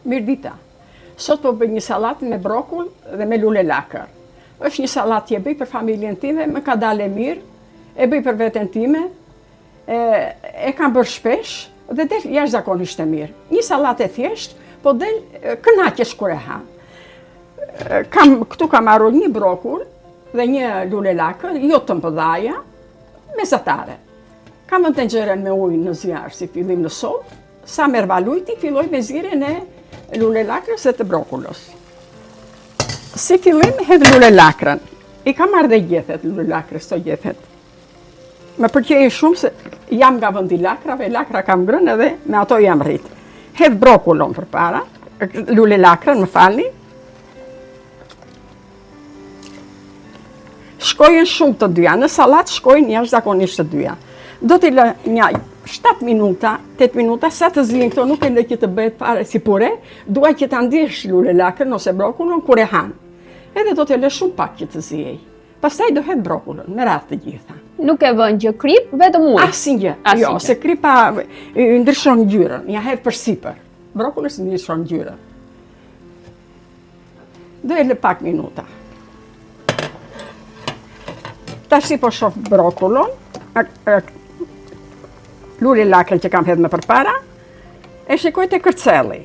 Mirdita. Sot po bëj një sallatë me brokull dhe me lule lakër. Është një sallatë që e bëj për familjen time, më ka dalë mirë, e bëj për veten time, e kam bërë shpesh dhe del jashtëzakonisht e mirë. Një sallatë e thjeshtë, po del kënaqesh kur e ha. Këtu kam marrur një brokull dhe një lule lakër, jo të mëdhaja, mesatare. Kam në tenxherën me ujë në zjarr si fillim në sodë, sa merr valujti, filloj me zirjen e lule lakrës e të brokullës. Si fillim, hedh lule lakrën. I kam marrë dhe gjethet lule lakrës, to gjethet. Më pëlqejnë shumë se jam nga vendi lakrave, lakra kam ngrënë edhe me ato jam rrit. Hedh brokullon përpara, lule lakrën, më falni. Shkojnë shumë të dyja, në sallatë shkojnë jashtëzakonisht të dyja. Do t'i lë një 7 minuta, 8 minuta, sa të zihen këto nuk e lë që të bëhet fare si pure, dua që ta ndihesh lule lakrën ose brokullon kur e han. Edhe do t'e lë shumë pak që të zihej. Pastaj do hedh brokullon me radhë të gjitha. Nuk e vën gjë krip, vetëm ujë. Asnjë. Jo, se kripa ndryshon ngjyrën, ja hedh përsipër. Brokulli ndryshon ngjyrën. Do e lë pak minuta. Tash po shoh brokullon, lule lakrën që kam hedhë më përpara, e shikoj te kërcelli.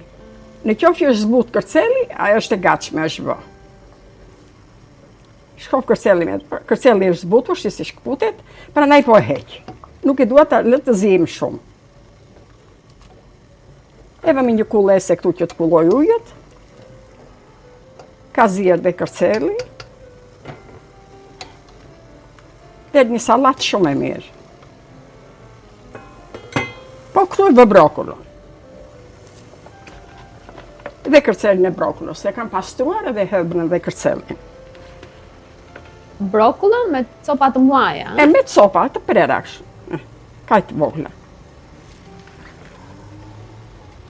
Në qoftë që është zbut kërcelli, ajo është e gatshme, është vë. Shkoj kërcelli është zbutur, si shkputet, prandaj po e heq. Nuk e dua ta lë të zihem shumë. E vëmë një kullese këtu që të kulloj ujët. Ka zier dhe kërcelli. Del një sallatë shumë e mirë. Po këtu e bë brokullon. Dhe kërcellin e brokullës, e kam pastruar edhe hedhën edhe kërcellin. Brokullon me copa të mëdha. E me copa të preraksh. Kaq të vogla.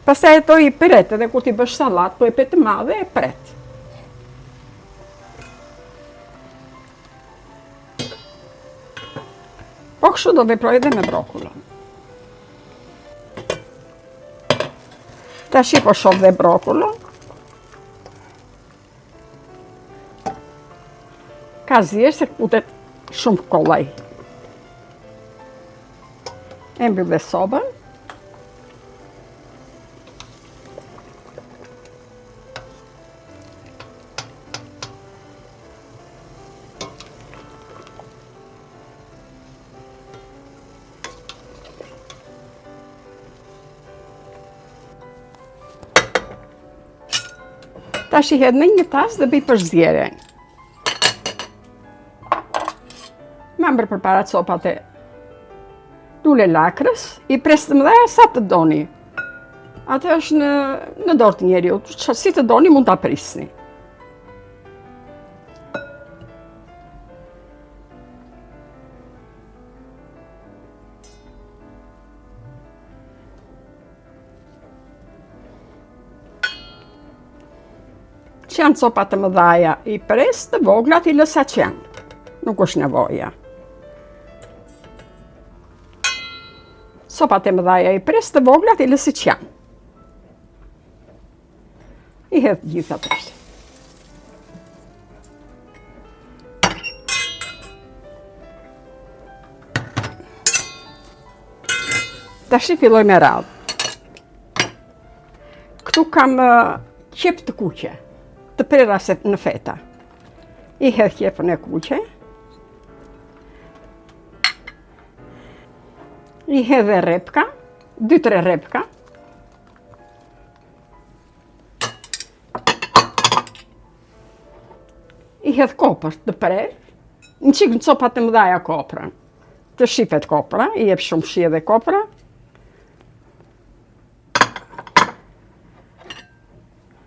Pastaj ato i pret edhe kur ti bësh sallatë, po e pe të madhe e pret. Po kështu do veproj edhe me brokullon. Tash po shoh dhe brokullon. Ka zier se kputet shumë kollaj. E mbyll dhe sobën. Tash i hedh në një tas dhe bëj përzgjerjen. Ma mbër përpara copat e lule lakrës, i pres të mëdha sa të doni. Atë është në dorë të njeriu, si të doni mund ta prisni. Që janë copat të mëdhaja i pres, të voglat i lësa që janë. Nuk është nevoja. Copat e mëdhaja i pres, të voglat i lësi që janë. I hedh gjitha tash. Tash i filloj me radhë. Këtu kam qep të kuqe. Të prera se në feta. I hedh qepën e kuqe. I hedh e repka, 2-3 repka. I hedh kopër të prerë. Në qikë në copat të mëdhaja koprën. Të shifet kopra, i jep shumë shi edhe kopra.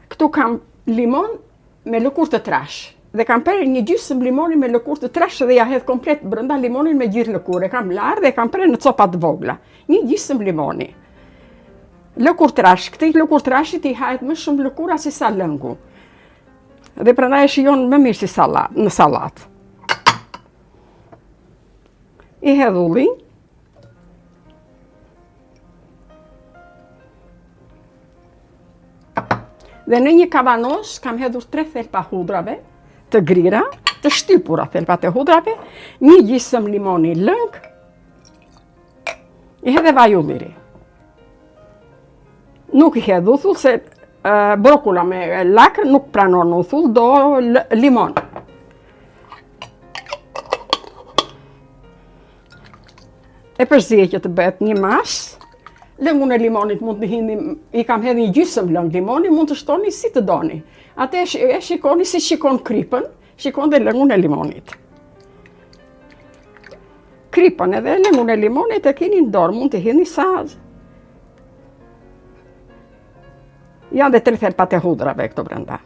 Këtu kam limon me lëkurë të trash. Dhe kam prerë një gjysmë limoni me lëkurë të trash dhe ja hedh komplet brenda limonin me gjirë lëkurë. E kam larë dhe kam prerë në copa të vogla. Një gjysmë limoni. Lëkurë trash. Këtij lëkurë trashit i hahet më shumë lëkura se sa lëngu. Dhe prandaj e shijon më mirë si në sallatë. I hedh ullin. Dhe në një kavanos kam hedhur 3 thelpa hudrave të grira, të shtypura thelpat e hudrave, një gjysmë limoni lëng, i hedhe vaj ulliri. Nuk i hedh uthull se brokula me lakër nuk pranon uthull, do limon. E përzihe që të bëhet një masë. Lëngun e limonit mund të hini, i kam hedhë një gjysmë lëng limoni, mund të shtoni si të doni. Atë e shikoni si shikon kripën, shikon dhe lëngun e limonit. Kripën edhe lëngun e limonit e keni në dorë, mund të hini sa. Janë dhe 3 thelpat e hudrave këto brenda.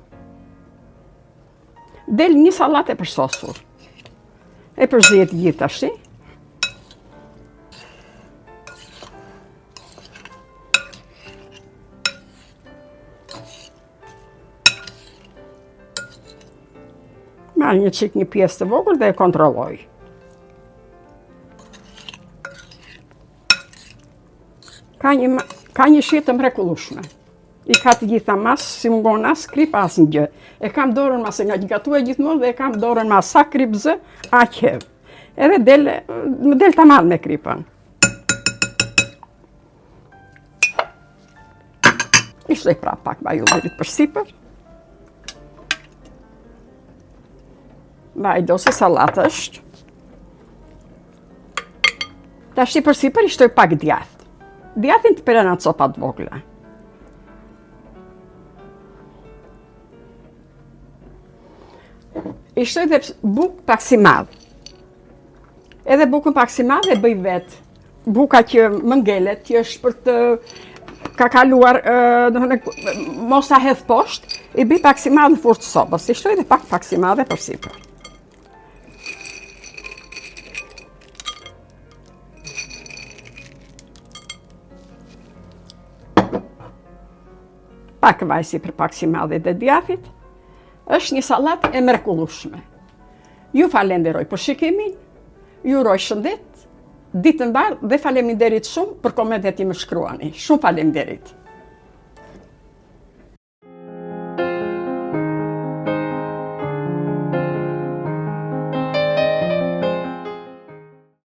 Del një sallatë e përsosur. E përzihet gjithashtu. Marr një pjesë të vogël dhe e kontrolloj. Ka një shi të mrekullueshme. I ka të gjitha masë, si mungon as krip as një gjë. E kam dorën mas nga gatuaj gjithmonë dhe e kam dorën mas sa krip zë, aq hedh. Edhe del tamam me kripën. I shtoj prap pak vaj ullirit përsipër. Vajdosi sallatë është. Tash i përsipër i shtoj pak djath. Djathin të përën atë copat vogla. I shtoj dhe buk pak si madh. Edhe bukën pak si madh e bëj vetë. Buka që më ngelet, që është për të ka kaluar, mos ta hedh poshtë, i bëj pak si madh në furrë të sopës. I shtoj dhe pak si madh e përsipër. Pak vaj sipër pak si madh dhe djathit. Është një sallatë e mrekullueshme. Ju falenderoj për shikimin, ju uroj shëndet, ditë të mbarë dhe faleminderit shumë për komentet që më shkruani. Shumë faleminderit.